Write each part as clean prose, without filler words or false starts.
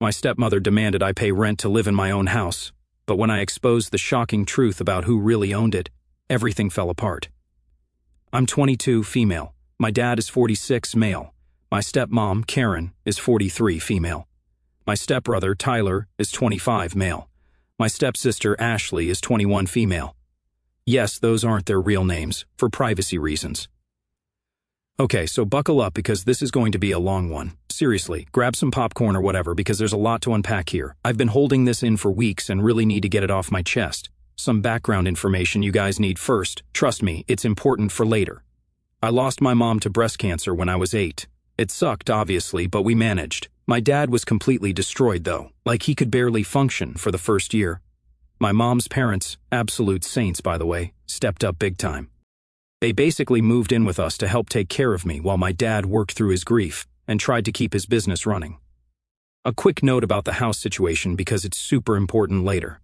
My stepmother demanded I pay rent to live in my own house, but when I exposed the shocking truth about who really owned it, everything fell apart. I'm 22, female. My dad is 46, male. My stepmom, Karen, is 43, female. My stepbrother, Tyler, is 25, male. My stepsister, Ashley, is 21, female. Yes, those aren't their real names, for privacy reasons. Okay, so buckle up because this is going to be a long one. Seriously, grab some popcorn or whatever because there's a lot to unpack here. I've been holding this in for weeks and really need to get it off my chest. Some background information you guys need first. Trust me, it's important for later. I lost my mom to breast cancer when I was 8. It sucked, obviously, but we managed. My dad was completely destroyed, though, like he could barely function for the first year. My mom's parents, absolute saints by the way, stepped up big time. They basically moved in with us to help take care of me while my dad worked through his grief and tried to keep his business running. A quick note about the house situation because it's super important later.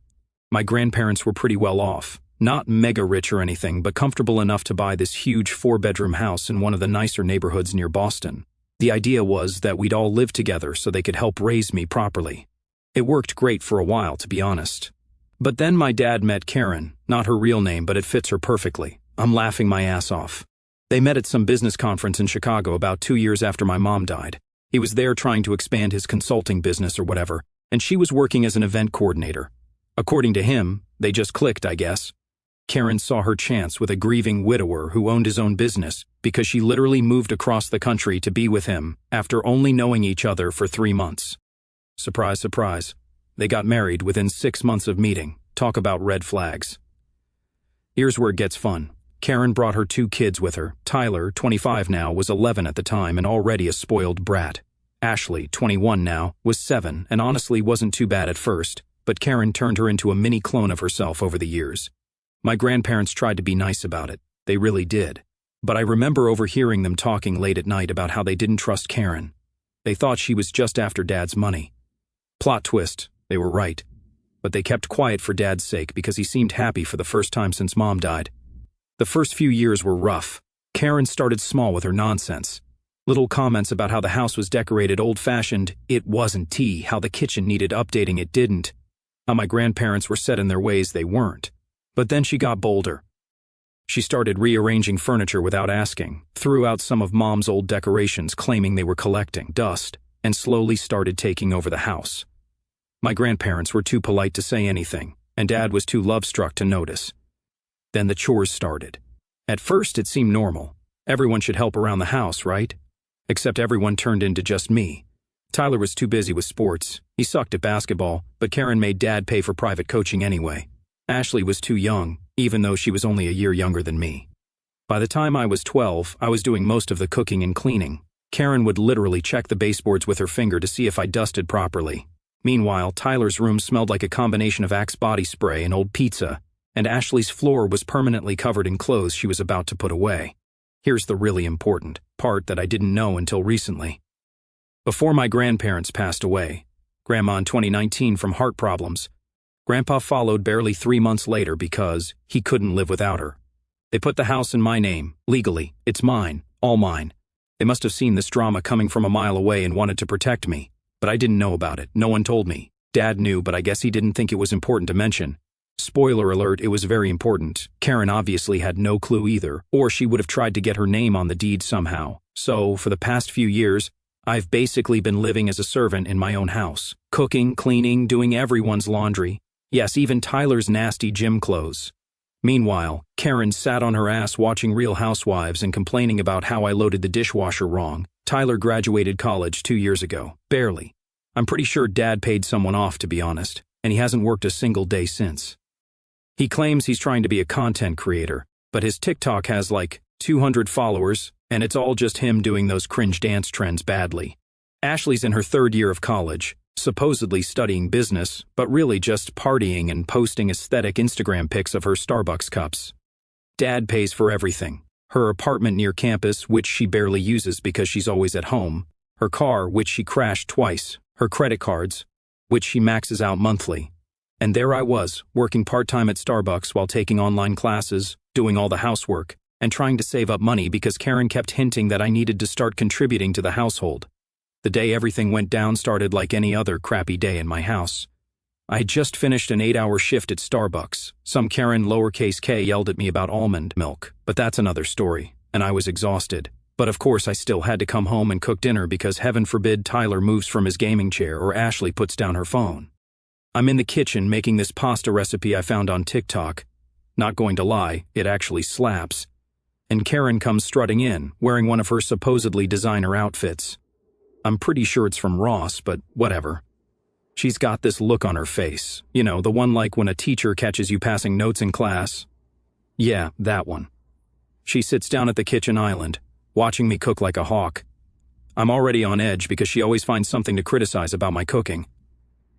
My grandparents were pretty well off, not mega rich or anything, but comfortable enough to buy this huge 4-bedroom house in one of the nicer neighborhoods near Boston. The idea was that we'd all live together so they could help raise me properly. It worked great for a while, to be honest. But then my dad met Karen, not her real name, but it fits her perfectly. I'm laughing my ass off. They met at some business conference in Chicago about 2 years after my mom died. He was there trying to expand his consulting business or whatever, and she was working as an event coordinator. According to him, they just clicked, I guess. Karen saw her chance with a grieving widower who owned his own business because she literally moved across the country to be with him after only knowing each other for 3 months. Surprise, surprise. They got married within 6 months of meeting. Talk about red flags. Here's where it gets fun. Karen brought her 2 kids with her. Tyler, 25 now, was 11 at the time and already a spoiled brat. Ashley, 21 now, was 7 and honestly wasn't too bad at first, but Karen turned her into a mini clone of herself over the years. My grandparents tried to be nice about it. They really did. But I remember overhearing them talking late at night about how they didn't trust Karen. They thought she was just after Dad's money. Plot twist, they were right. But they kept quiet for Dad's sake because he seemed happy for the first time since Mom died. The first few years were rough. Karen started small with her nonsense. Little comments about how the house was decorated old-fashioned, it wasn't tea, how the kitchen needed updating, it didn't. How my grandparents were set in their ways, they weren't. But then she got bolder. She started rearranging furniture without asking, threw out some of Mom's old decorations claiming they were collecting dust, and slowly started taking over the house. My grandparents were too polite to say anything, and Dad was too love-struck to notice. Then the chores started. At first it seemed normal. Everyone should help around the house, right? Except everyone turned into just me. Tyler was too busy with sports. He sucked at basketball, but Karen made Dad pay for private coaching anyway. Ashley was too young, even though she was only a year younger than me. By the time I was 12, I was doing most of the cooking and cleaning. Karen would literally check the baseboards with her finger to see if I dusted properly. Meanwhile, Tyler's room smelled like a combination of Axe body spray and old pizza, and Ashley's floor was permanently covered in clothes she was about to put away. Here's the really important part that I didn't know until recently. Before my grandparents passed away, Grandma in 2019 from heart problems, Grandpa followed barely 3 months later because he couldn't live without her. They put the house in my name, legally. It's mine, all mine. They must have seen this drama coming from a mile away and wanted to protect me, but I didn't know about it. No one told me. Dad knew, but I guess he didn't think it was important to mention. Spoiler alert, it was very important. Karen obviously had no clue either, or she would have tried to get her name on the deed somehow. So, for the past few years, I've basically been living as a servant in my own house. Cooking, cleaning, doing everyone's laundry. Yes, even Tyler's nasty gym clothes. Meanwhile, Karen sat on her ass watching Real Housewives and complaining about how I loaded the dishwasher wrong. Tyler graduated college 2 years ago. Barely. I'm pretty sure Dad paid someone off, to be honest, and he hasn't worked a single day since. He claims he's trying to be a content creator, but his TikTok has like 200 followers, and it's all just him doing those cringe dance trends badly. Ashley's in her 3rd year of college, supposedly studying business, but really just partying and posting aesthetic Instagram pics of her Starbucks cups. Dad pays for everything. Her apartment near campus, which she barely uses because she's always at home. Her car, which she crashed twice. Her credit cards, which she maxes out monthly. And there I was, working part-time at Starbucks while taking online classes, doing all the housework, and trying to save up money because Karen kept hinting that I needed to start contributing to the household. The day everything went down started like any other crappy day in my house. I had just finished an 8-hour shift at Starbucks. Some Karen lowercase k yelled at me about almond milk, but that's another story, and I was exhausted. But of course I still had to come home and cook dinner because heaven forbid Tyler moves from his gaming chair or Ashley puts down her phone. I'm in the kitchen making this pasta recipe I found on TikTok. Not going to lie, it actually slaps. And Karen comes strutting in, wearing one of her supposedly designer outfits. I'm pretty sure it's from Ross, but whatever. She's got this look on her face. You know, the one like when a teacher catches you passing notes in class. Yeah, that one. She sits down at the kitchen island, watching me cook like a hawk. I'm already on edge because she always finds something to criticize about my cooking.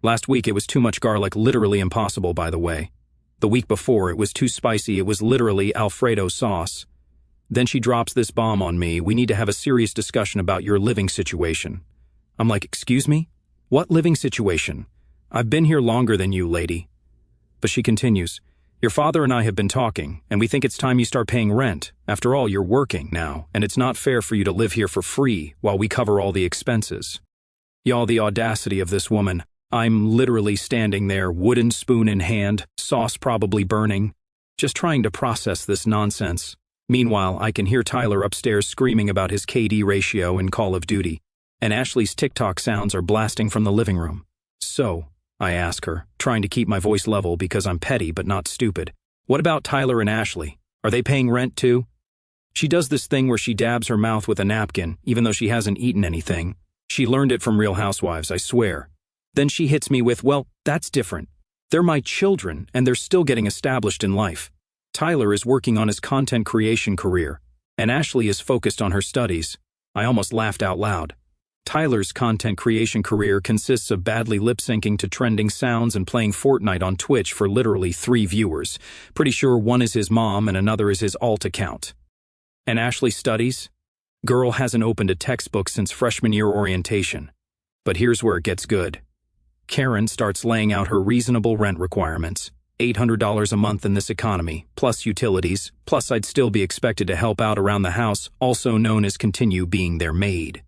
Last week it was too much garlic, literally impossible by the way. The week before it was too spicy, it was literally Alfredo sauce. Then she drops this bomb on me, we need to have a serious discussion about your living situation. I'm like, excuse me? What living situation? I've been here longer than you, lady. But she continues, your father and I have been talking, and we think it's time you start paying rent. After all, you're working now, and it's not fair for you to live here for free while we cover all the expenses. Y'all, the audacity of this woman. I'm literally standing there, wooden spoon in hand, sauce probably burning, just trying to process this nonsense. Meanwhile, I can hear Tyler upstairs screaming about his KD ratio in Call of Duty, and Ashley's TikTok sounds are blasting from the living room. So, I ask her, trying to keep my voice level because I'm petty but not stupid. What about Tyler and Ashley? Are they paying rent too? She does this thing where she dabs her mouth with a napkin, even though she hasn't eaten anything. She learned it from Real Housewives, I swear. Then she hits me with, well, that's different. They're my children, and they're still getting established in life. Tyler is working on his content creation career, and Ashley is focused on her studies. I almost laughed out loud. Tyler's content creation career consists of badly lip-syncing to trending sounds and playing Fortnite on Twitch for literally 3 viewers. Pretty sure one is his mom and another is his alt account. And Ashley studies? Girl hasn't opened a textbook since freshman year orientation. But here's where it gets good. Karen starts laying out her reasonable rent requirements. $800 a month in this economy, plus utilities, plus I'd still be expected to help out around the house, also known as continue being their maid.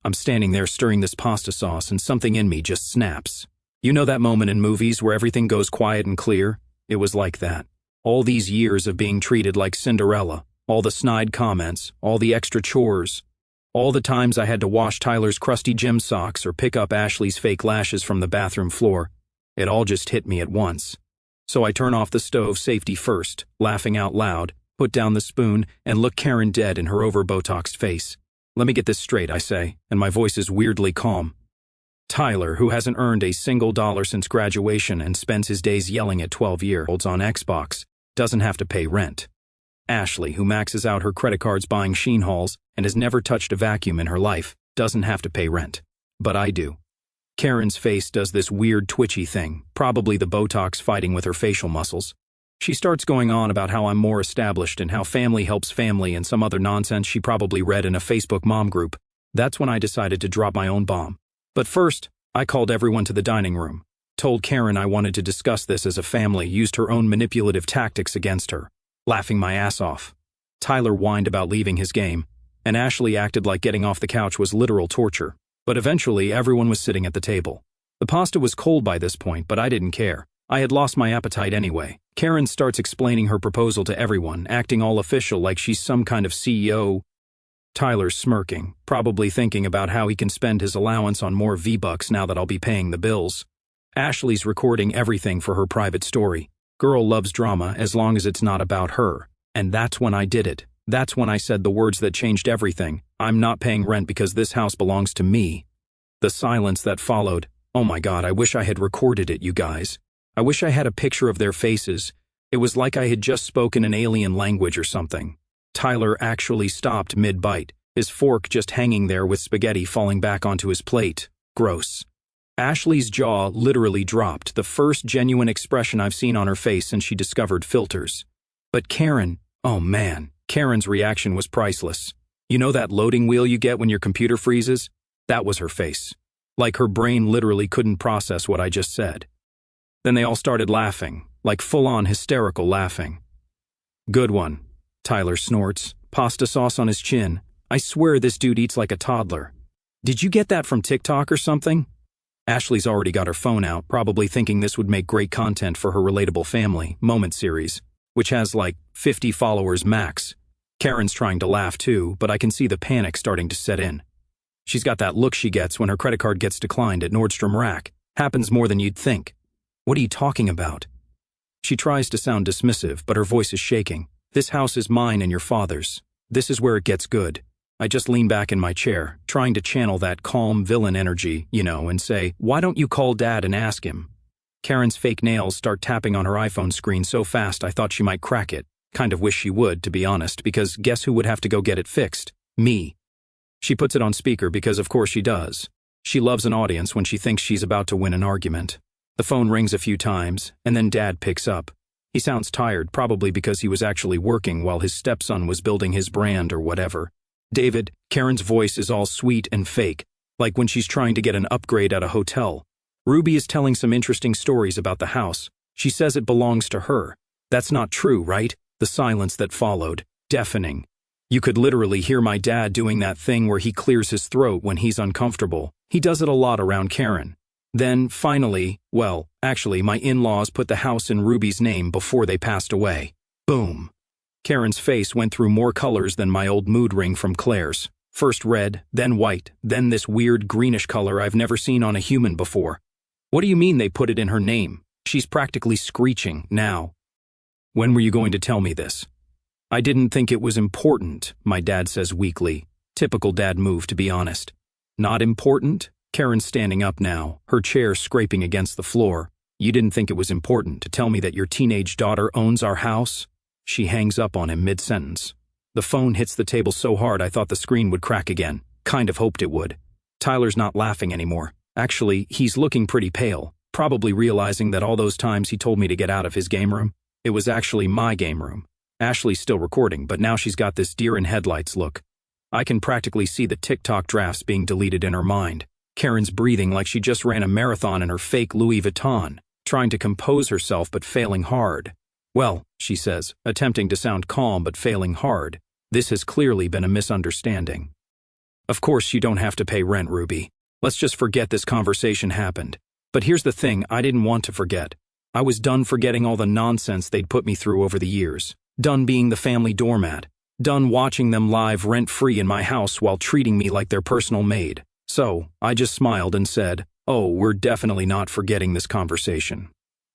I'm standing there stirring this pasta sauce and something in me just snaps. You know that moment in movies where everything goes quiet and clear? It was like that. All these years of being treated like Cinderella, all the snide comments, all the extra chores, all the times I had to wash Tyler's crusty gym socks or pick up Ashley's fake lashes from the bathroom floor. It all just hit me at once. So I turn off the stove safety first, laughing out loud, put down the spoon, and look Karen dead in her over-Botoxed face. Let me get this straight, I say, and my voice is weirdly calm. Tyler, who hasn't earned a single dollar since graduation and spends his days yelling at 12-year-olds on Xbox, doesn't have to pay rent. Ashley, who maxes out her credit cards buying Sheen hauls and has never touched a vacuum in her life, doesn't have to pay rent. But I do. Karen's face does this weird twitchy thing, probably the Botox fighting with her facial muscles. She starts going on about how I'm more established and how family helps family and some other nonsense she probably read in a Facebook mom group. That's when I decided to drop my own bomb. But first, I called everyone to the dining room, told Karen I wanted to discuss this as a family, used her own manipulative tactics against her, laughing my ass off. Tyler whined about leaving his game, and Ashley acted like getting off the couch was literal torture. But eventually, everyone was sitting at the table. The pasta was cold by this point, but I didn't care. I had lost my appetite anyway. Karen starts explaining her proposal to everyone, acting all official like she's some kind of CEO. Tyler's smirking, probably thinking about how he can spend his allowance on more V-Bucks now that I'll be paying the bills. Ashley's recording everything for her private story. Girl loves drama as long as it's not about her. And that's when I did it. That's when I said the words that changed everything. I'm not paying rent because this house belongs to me. The silence that followed. Oh my God, I wish I had recorded it, you guys. I wish I had a picture of their faces. It was like I had just spoken an alien language or something. Tyler actually stopped mid-bite, his fork just hanging there with spaghetti falling back onto his plate. Gross. Ashley's jaw literally dropped, the first genuine expression I've seen on her face since she discovered filters. But Karen, oh man, Karen's reaction was priceless. You know that loading wheel you get when your computer freezes? That was her face. Like her brain literally couldn't process what I just said. Then they all started laughing, like full-on hysterical laughing. Good one, Tyler snorts, pasta sauce on his chin. I swear this dude eats like a toddler. Did you get that from TikTok or something? Ashley's already got her phone out, probably thinking this would make great content for her Relatable Family Moment series, which has like 50 followers max. Karen's trying to laugh too, but I can see the panic starting to set in. She's got that look she gets when her credit card gets declined at Nordstrom Rack. Happens more than you'd think. What are you talking about? She tries to sound dismissive, but her voice is shaking. This house is mine and your father's. This is where it gets good. I just lean back in my chair, trying to channel that calm villain energy, and say, why don't you call Dad and ask him? Karen's fake nails start tapping on her iPhone screen so fast I thought she might crack it. Kind of wish she would, to be honest, because guess who would have to go get it fixed? Me. She puts it on speaker because of course she does. She loves an audience when she thinks she's about to win an argument. The phone rings a few times, and then Dad picks up. He sounds tired, probably because he was actually working while his stepson was building his brand or whatever. David, Karen's voice is all sweet and fake, like when she's trying to get an upgrade at a hotel. Ruby is telling some interesting stories about the house. She says it belongs to her. That's not true, right? The silence that followed, deafening. You could literally hear my dad doing that thing where he clears his throat when he's uncomfortable. He does it a lot around Karen. Then, finally, actually, my in-laws put the house in Ruby's name before they passed away. Boom. Karen's face went through more colors than my old mood ring from Claire's. First red, then white, then this weird greenish color I've never seen on a human before. What do you mean they put it in her name? She's practically screeching now. When were you going to tell me this? I didn't think it was important, my dad says weakly. Typical dad move, to be honest. Not important? Karen's standing up now, her chair scraping against the floor. You didn't think it was important to tell me that your teenage daughter owns our house? She hangs up on him mid-sentence. The phone hits the table so hard I thought the screen would crack again. Kind of hoped it would. Tyler's not laughing anymore. Actually, he's looking pretty pale, probably realizing that all those times he told me to get out of his game room, it was actually my game room. Ashley's still recording, but now she's got this deer-in-headlights look. I can practically see the TikTok drafts being deleted in her mind. Karen's breathing like she just ran a marathon in her fake Louis Vuitton, trying to compose herself but failing hard. Well, she says, attempting to sound calm but failing hard, this has clearly been a misunderstanding. Of course you don't have to pay rent, Ruby. Let's just forget this conversation happened. But here's the thing I didn't want to forget. I was done forgetting all the nonsense they'd put me through over the years. Done being the family doormat. Done watching them live rent-free in my house while treating me like their personal maid. So, I just smiled and said, oh, we're definitely not forgetting this conversation.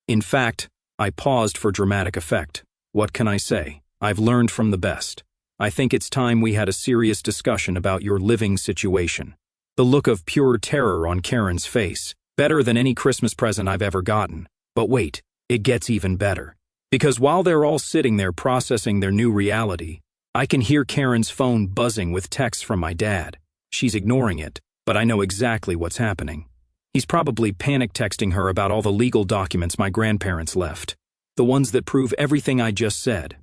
In fact, I paused for dramatic effect. What can I say? I've learned from the best. I think it's time we had a serious discussion about your living situation. The look of pure terror on Karen's face. Better than any Christmas present I've ever gotten. But wait, it gets even better. Because while they're all sitting there processing their new reality, I can hear Karen's phone buzzing with texts from my dad. She's ignoring it, but I know exactly what's happening. He's probably panic texting her about all the legal documents my grandparents left. The ones that prove everything I just said.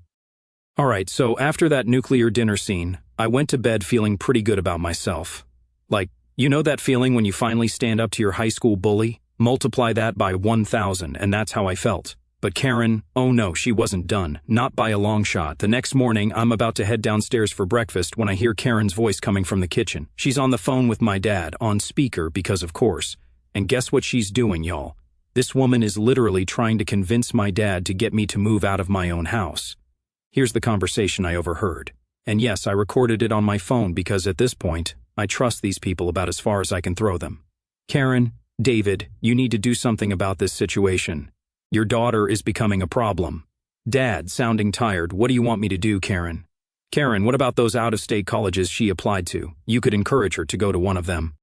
Alright, so after that nuclear dinner scene, I went to bed feeling pretty good about myself. Like, you know that feeling when you finally stand up to your high school bully? Multiply that by 1,000 and that's how I felt. But Karen, oh no, she wasn't done, not by a long shot. The next morning, I'm about to head downstairs for breakfast when I hear Karen's voice coming from the kitchen. She's on the phone with my dad, on speaker because of course. And guess what she's doing, y'all? This woman is literally trying to convince my dad to get me to move out of my own house. Here's the conversation I overheard. And yes, I recorded it on my phone because at this point, I trust these people about as far as I can throw them. Karen, David, you need to do something about this situation. Your daughter is becoming a problem. Dad, sounding tired, what do you want me to do, Karen? Karen, what about those out-of-state colleges she applied to? You could encourage her to go to one of them.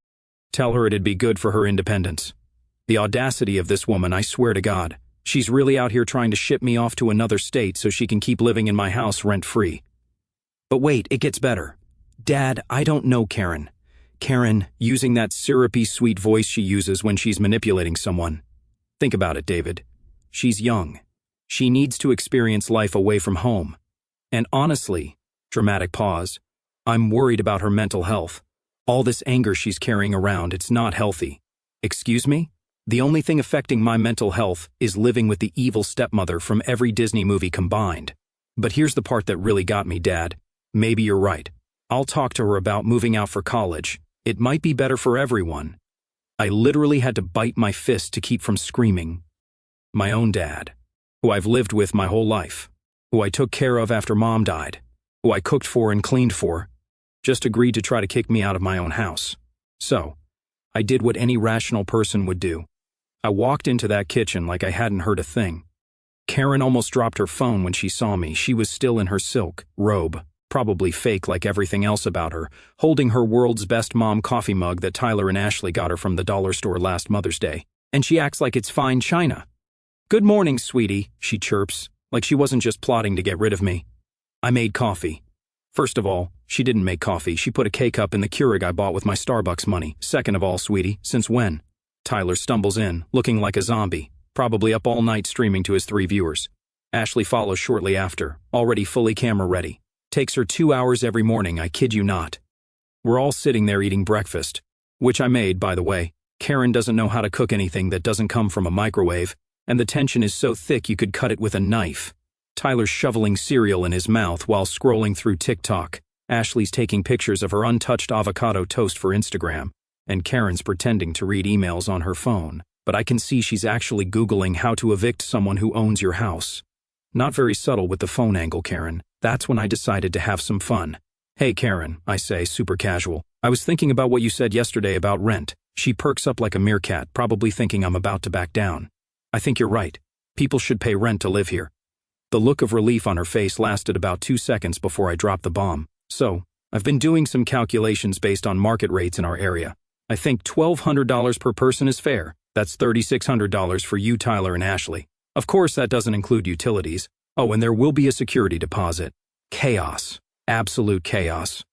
Tell her it'd be good for her independence. The audacity of this woman, I swear to God. She's really out here trying to ship me off to another state so she can keep living in my house rent-free. But wait, it gets better. Dad, I don't know Karen. Karen, using that syrupy sweet voice she uses when she's manipulating someone. Think about it, David. She's young. She needs to experience life away from home. And honestly, dramatic pause, I'm worried about her mental health. All this anger she's carrying around, it's not healthy. Excuse me? The only thing affecting my mental health is living with the evil stepmother from every Disney movie combined. But here's the part that really got me, Dad. Maybe you're right. I'll talk to her about moving out for college. It might be better for everyone. I literally had to bite my fist to keep from screaming. My own dad, who I've lived with my whole life, who I took care of after Mom died, who I cooked for and cleaned for, just agreed to try to kick me out of my own house. So, I did what any rational person would do. I walked into that kitchen like I hadn't heard a thing. Karen almost dropped her phone when she saw me. She was still in her silk robe, probably fake like everything else about her, holding her world's best mom coffee mug that Tyler and Ashley got her from the dollar store last Mother's Day. And she acts like it's fine china. "Good morning, sweetie," she chirps, like she wasn't just plotting to get rid of me. I made coffee. First of all, she didn't make coffee. She put a K-cup in the Keurig I bought with my Starbucks money. Second of all, sweetie, since when? Tyler stumbles in, looking like a zombie, probably up all night streaming to his 3 viewers. Ashley follows shortly after, already fully camera ready. Takes her 2 hours every morning, I kid you not. We're all sitting there eating breakfast, which I made, by the way. Karen doesn't know how to cook anything that doesn't come from a microwave, and the tension is so thick you could cut it with a knife. Tyler's shoveling cereal in his mouth while scrolling through TikTok. Ashley's taking pictures of her untouched avocado toast for Instagram, and Karen's pretending to read emails on her phone. But I can see she's actually Googling how to evict someone who owns your house. Not very subtle with the phone angle, Karen. That's when I decided to have some fun. "Hey, Karen," I say, super casual. "I was thinking about what you said yesterday about rent." She perks up like a meerkat, probably thinking I'm about to back down. "I think you're right. People should pay rent to live here." The look of relief on her face lasted about 2 seconds before I dropped the bomb. "So, I've been doing some calculations based on market rates in our area. I think $1,200 per person is fair. That's $3,600 for you, Tyler, and Ashley. Of course, that doesn't include utilities. Oh, and there will be a security deposit." Chaos. Absolute chaos.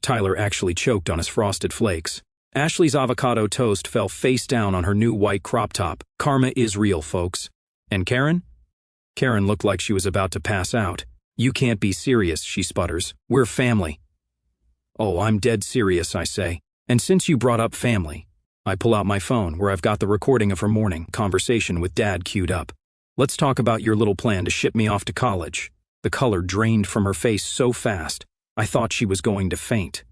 Tyler actually choked on his frosted flakes. Ashley's avocado toast fell face down on her new white crop top. Karma is real, folks. And Karen? Karen looked like she was about to pass out. "You can't be serious," she sputters. "We're family." "Oh, I'm dead serious," I say. "And since you brought up family," I pull out my phone where I've got the recording of her morning conversation with Dad queued up. "Let's talk about your little plan to ship me off to college." The color drained from her face so fast, I thought she was going to faint.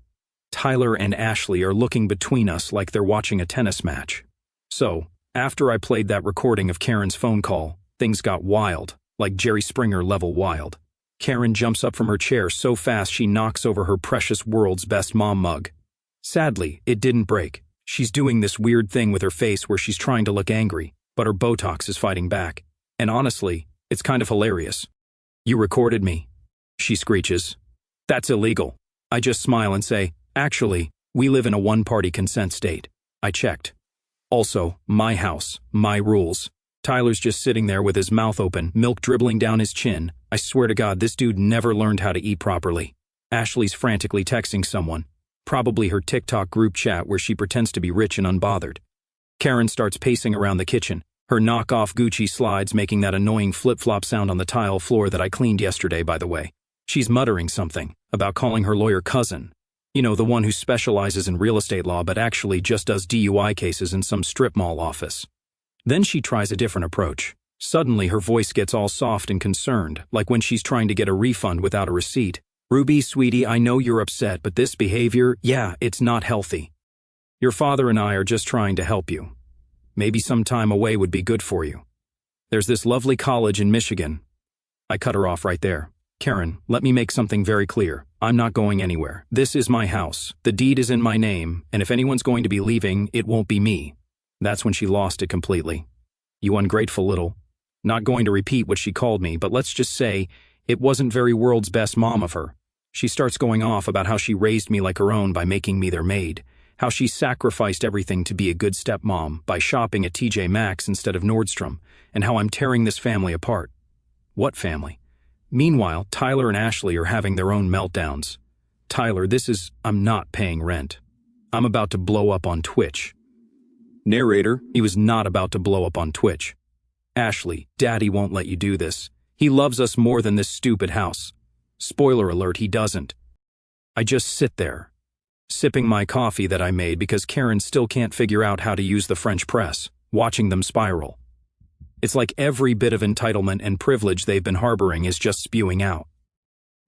Tyler and Ashley are looking between us like they're watching a tennis match. So, after I played that recording of Karen's phone call, things got wild, like Jerry Springer level wild. Karen jumps up from her chair so fast she knocks over her precious world's best mom mug. Sadly, it didn't break. She's doing this weird thing with her face where she's trying to look angry, but her Botox is fighting back. And honestly, it's kind of hilarious. "You recorded me," she screeches. "That's illegal." I just smile and say, "Actually, we live in a one-party consent state." I checked. Also, my house, my rules. Tyler's just sitting there with his mouth open, milk dribbling down his chin. I swear to God, this dude never learned how to eat properly. Ashley's frantically texting someone, probably her TikTok group chat where she pretends to be rich and unbothered. Karen starts pacing around the kitchen, her knockoff Gucci slides making that annoying flip-flop sound on the tile floor that I cleaned yesterday, by the way. She's muttering something about calling her lawyer cousin. You know, the one who specializes in real estate law but actually just does DUI cases in some strip mall office. Then she tries a different approach. Suddenly her voice gets all soft and concerned, like when she's trying to get a refund without a receipt. "Ruby, sweetie, I know you're upset, but this behavior, yeah, it's not healthy. Your father and I are just trying to help you. Maybe some time away would be good for you. There's this lovely college in Michigan." I cut her off right there. "Karen, let me make something very clear. I'm not going anywhere. This is my house. The deed is in my name, and if anyone's going to be leaving, it won't be me." That's when she lost it completely. "You ungrateful little." Not going to repeat what she called me, but let's just say it wasn't very world's best mom of her. She starts going off about how she raised me like her own by making me their maid, how she sacrificed everything to be a good stepmom by shopping at TJ Maxx instead of Nordstrom, and how I'm tearing this family apart. What family? Meanwhile, Tyler and Ashley are having their own meltdowns. "Tyler, I'm not paying rent. I'm about to blow up on Twitch." Narrator, he was not about to blow up on Twitch. "Ashley, Daddy won't let you do this. He loves us more than this stupid house." Spoiler alert, he doesn't. I just sit there, sipping my coffee that I made because Karen still can't figure out how to use the French press, watching them spiral. It's like every bit of entitlement and privilege they've been harboring is just spewing out.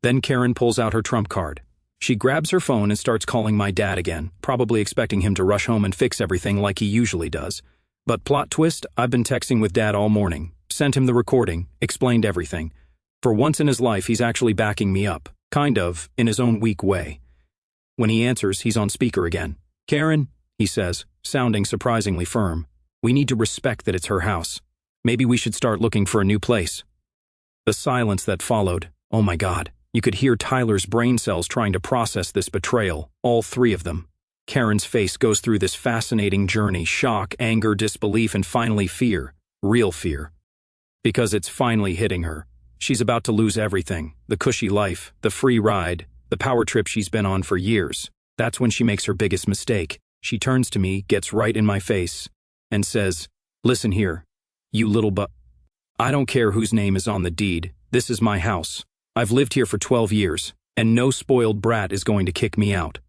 Then Karen pulls out her trump card. She grabs her phone and starts calling my dad again, probably expecting him to rush home and fix everything like he usually does. But plot twist, I've been texting with Dad all morning, sent him the recording, explained everything. For once in his life, he's actually backing me up, kind of, in his own weak way. When he answers, he's on speaker again. "Karen," he says, sounding surprisingly firm, "we need to respect that it's her house. Maybe we should start looking for a new place." The silence that followed, oh my God, you could hear Tyler's brain cells trying to process this betrayal, all three of them. Karen's face goes through this fascinating journey: shock, anger, disbelief, and finally fear. Real fear. Because it's finally hitting her. She's about to lose everything: the cushy life, the free ride, the power trip she's been on for years. That's when she makes her biggest mistake. She turns to me, gets right in my face, and says, "Listen here, you little I don't care whose name is on the deed. This is my house. I've lived here for 12 years, and no spoiled brat is going to kick me out.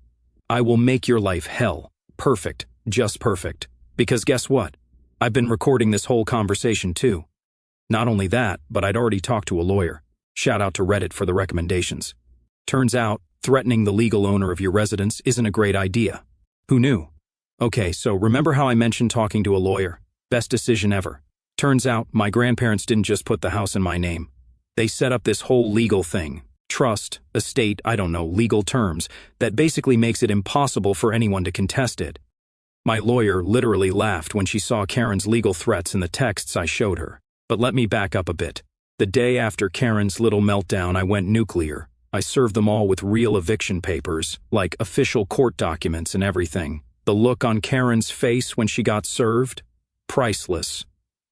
I will make your life hell. Perfect, just perfect. Because guess what? I've been recording this whole conversation too. Not only that, but I'd already talked to a lawyer. Shout out to Reddit for the recommendations. Turns out, threatening the legal owner of your residence isn't a great idea. Who knew? Okay, so remember how I mentioned talking to a lawyer? Best decision ever. Turns out, my grandparents didn't just put the house in my name. They set up this whole legal thing. Trust, estate, I don't know, legal terms, that basically makes it impossible for anyone to contest it. My lawyer literally laughed when she saw Karen's legal threats in the texts I showed her. But let me back up a bit. The day after Karen's little meltdown, I went nuclear. I served them all with real eviction papers, like official court documents and everything. The look on Karen's face when she got served? Priceless.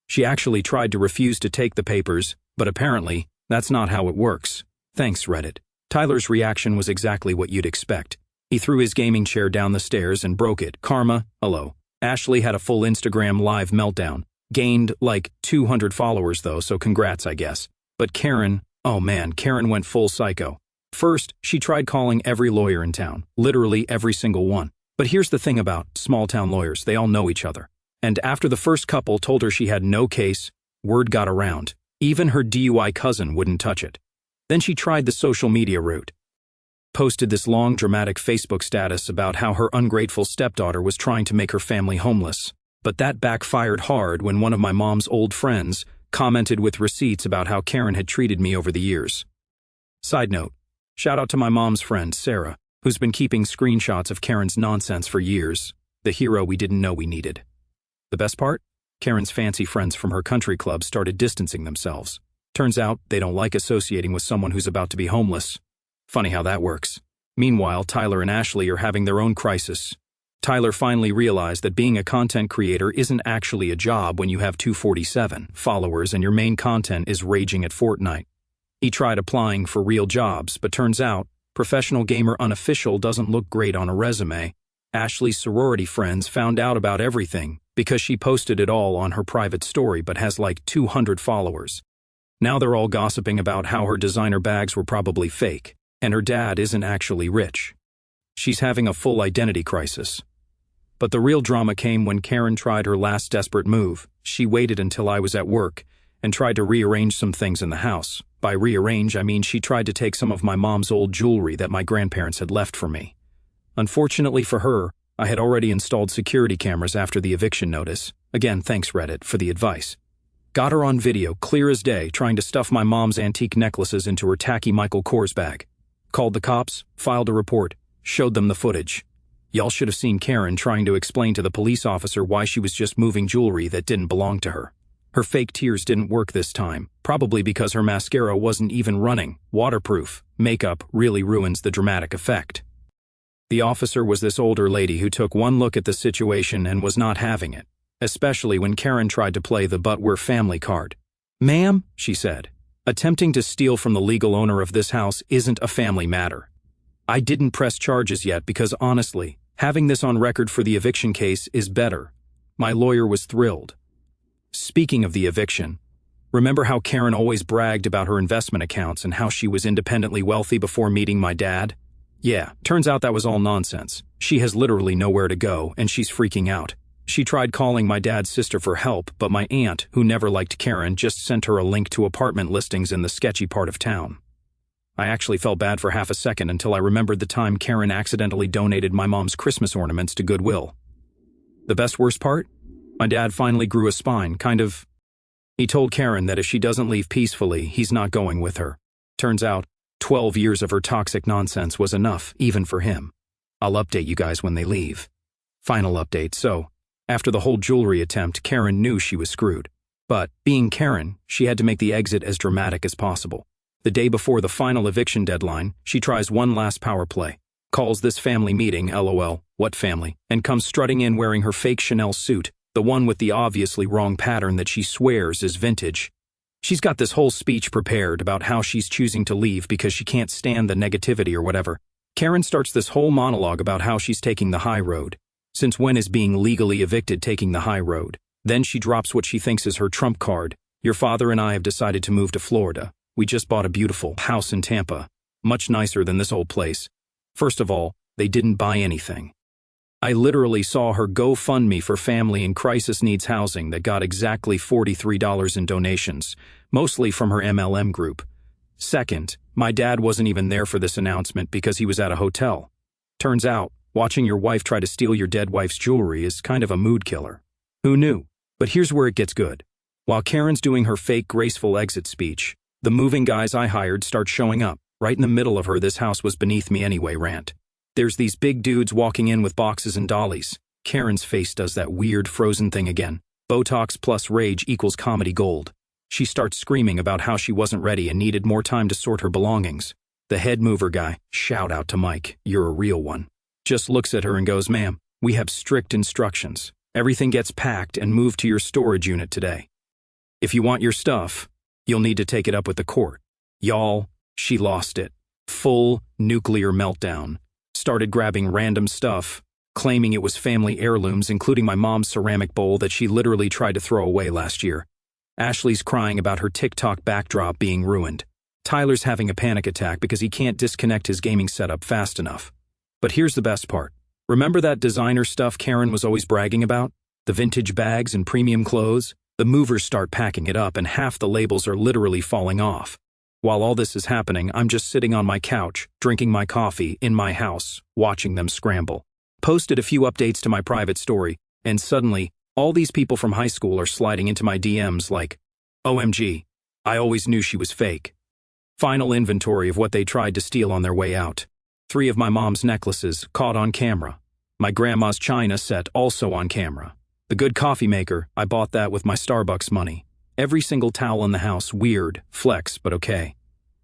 She actually tried to refuse to take the papers, but apparently, that's not how it works. Thanks, Reddit. Tyler's reaction was exactly what you'd expect. He threw his gaming chair down the stairs and broke it. Karma, hello. Ashley had a full Instagram live meltdown. Gained, like, 200 followers though, so congrats, I guess. But Karen, oh man, Karen went full psycho. First, she tried calling every lawyer in town. Literally every single one. But here's the thing about small-town lawyers, they all know each other. And after the first couple told her she had no case, word got around. Even her DUI cousin wouldn't touch it. Then she tried the social media route. Posted this long, dramatic Facebook status about how her ungrateful stepdaughter was trying to make her family homeless. But that backfired hard when one of my mom's old friends commented with receipts about how Karen had treated me over the years. Side note, shout out to my mom's friend, Sarah, who's been keeping screenshots of Karen's nonsense for years. The hero we didn't know we needed. The best part? Karen's fancy friends from her country club started distancing themselves. Turns out they don't like associating with someone who's about to be homeless. Funny how that works. Meanwhile, Tyler and Ashley are having their own crisis. Tyler finally realized that being a content creator isn't actually a job when you have 247 followers and your main content is raging at Fortnite. He tried applying for real jobs, but turns out, professional gamer unofficial doesn't look great on a resume. Ashley's sorority friends found out about everything because she posted it all on her private story but has like 200 followers. Now they're all gossiping about how her designer bags were probably fake, and her dad isn't actually rich. She's having a full identity crisis. But the real drama came when Karen tried her last desperate move. She waited until I was at work and tried to rearrange some things in the house. By rearrange, I mean she tried to take some of my mom's old jewelry that my grandparents had left for me. Unfortunately for her, I had already installed security cameras after the eviction notice. Again, thanks Reddit for the advice. Got her on video, clear as day, trying to stuff my mom's antique necklaces into her tacky Michael Kors bag. Called the cops, filed a report, showed them the footage. Y'all should have seen Karen trying to explain to the police officer why she was just moving jewelry that didn't belong to her. Her fake tears didn't work this time, probably because her mascara wasn't even running. Waterproof. Makeup really ruins the dramatic effect. The officer was this older lady who took one look at the situation and was not having it, especially when Karen tried to play the "but we're family" card. "Ma'am," she said, "attempting to steal from the legal owner of this house isn't a family matter. I didn't press charges yet because honestly, having this on record for the eviction case is better." My lawyer was thrilled. Speaking of the eviction, remember how Karen always bragged about her investment accounts and how she was independently wealthy before meeting my dad? Yeah, turns out that was all nonsense. She has literally nowhere to go, and she's freaking out. She tried calling my dad's sister for help, but my aunt, who never liked Karen, just sent her a link to apartment listings in the sketchy part of town. I actually felt bad for half a second until I remembered the time Karen accidentally donated my mom's Christmas ornaments to Goodwill. The worst part? My dad finally grew a spine, kind of. He told Karen that if she doesn't leave peacefully, he's not going with her. Turns out, 12 years of her toxic nonsense was enough, even for him. I'll update you guys when they leave. Final update, so, after the whole jewelry attempt, Karen knew she was screwed. But, being Karen, she had to make the exit as dramatic as possible. The day before the final eviction deadline, she tries one last power play, calls this family meeting, LOL, what family, and comes strutting in wearing her fake Chanel suit, the one with the obviously wrong pattern that she swears is vintage. She's got this whole speech prepared about how she's choosing to leave because she can't stand the negativity or whatever. Karen starts this whole monologue about how she's taking the high road. Since when is being legally evicted taking the high road? Then she drops what she thinks is her trump card. Your father and I have decided to move to Florida. We just bought a beautiful house in Tampa. Much nicer than this old place. First of all, they didn't buy anything. I literally saw her GoFundMe for family in crisis needs housing that got exactly $43 in donations, mostly from her MLM group. Second, my dad wasn't even there for this announcement because he was at a hotel. Turns out, watching your wife try to steal your dead wife's jewelry is kind of a mood killer. Who knew? But here's where it gets good. While Karen's doing her fake graceful exit speech, the moving guys I hired start showing up, right in the middle of her "this house was beneath me anyway" rant. There's these big dudes walking in with boxes and dollies. Karen's face does that weird frozen thing again. Botox plus rage equals comedy gold. She starts screaming about how she wasn't ready and needed more time to sort her belongings. The head mover guy, shout out to Mike, you're a real one, just looks at her and goes, "Ma'am, we have strict instructions. Everything gets packed and moved to your storage unit today. If you want your stuff, you'll need to take it up with the court." Y'all, she lost it. Full nuclear meltdown. Started grabbing random stuff, claiming it was family heirlooms, including my mom's ceramic bowl that she literally tried to throw away last year. Ashley's crying about her TikTok backdrop being ruined. Tyler's having a panic attack because he can't disconnect his gaming setup fast enough. But here's the best part. Remember that designer stuff Karen was always bragging about? The vintage bags and premium clothes? The movers start packing it up and half the labels are literally falling off. While all this is happening, I'm just sitting on my couch, drinking my coffee, in my house, watching them scramble. Posted a few updates to my private story, and suddenly, all these people from high school are sliding into my DMs like, "OMG, I always knew she was fake." Final inventory of what they tried to steal on their way out. 3 of my mom's necklaces, caught on camera. My grandma's china set, also on camera. The good coffee maker, I bought that with my Starbucks money. Every single towel in the house, weird, flex, but okay.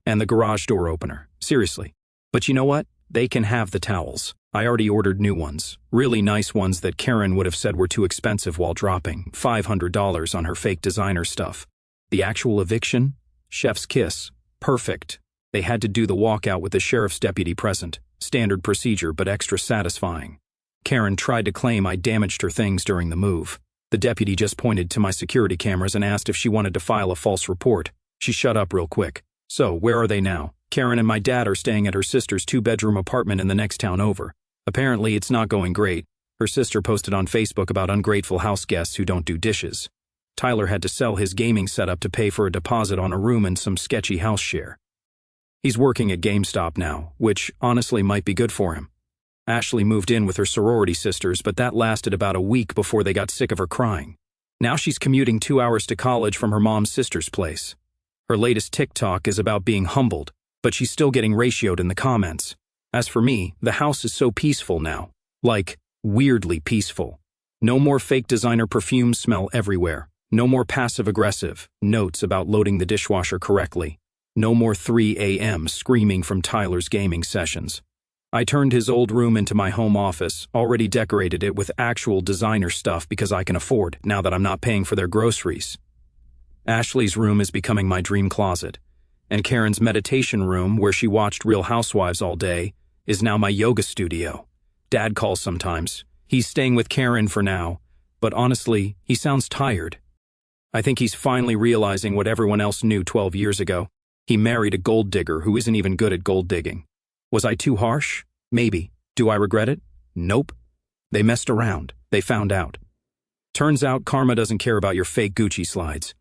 And the garage door opener, seriously. But you know what? They can have the towels. I already ordered new ones, really nice ones that Karen would have said were too expensive while dropping $500 on her fake designer stuff. The actual eviction? Chef's kiss. Perfect. They had to do the walkout with the sheriff's deputy present. Standard procedure, but extra satisfying. Karen tried to claim I damaged her things during the move. The deputy just pointed to my security cameras and asked if she wanted to file a false report. She shut up real quick. So, where are they now? Karen and my dad are staying at her sister's 2-bedroom apartment in the next town over. Apparently, it's not going great. Her sister posted on Facebook about ungrateful house guests who don't do dishes. Tyler had to sell his gaming setup to pay for a deposit on a room and some sketchy house share. He's working at GameStop now, which honestly might be good for him. Ashley moved in with her sorority sisters, but that lasted about a week before they got sick of her crying. Now she's commuting 2 hours to college from her mom's sister's place. Her latest TikTok is about being humbled, but she's still getting ratioed in the comments. As for me, the house is so peaceful now. Like, weirdly peaceful. No more fake designer perfume smell everywhere. No more passive-aggressive notes about loading the dishwasher correctly. No more 3 a.m. screaming from Tyler's gaming sessions. I turned his old room into my home office, already decorated it with actual designer stuff because I can afford, now that I'm not paying for their groceries. Ashley's room is becoming my dream closet, and Karen's meditation room, where she watched Real Housewives all day, is now my yoga studio. Dad calls sometimes. He's staying with Karen for now, but honestly, he sounds tired. I think he's finally realizing what everyone else knew 12 years ago. He married a gold digger who isn't even good at gold digging. Was I too harsh? Maybe. Do I regret it? Nope. They messed around. They found out. Turns out karma doesn't care about your fake Gucci slides.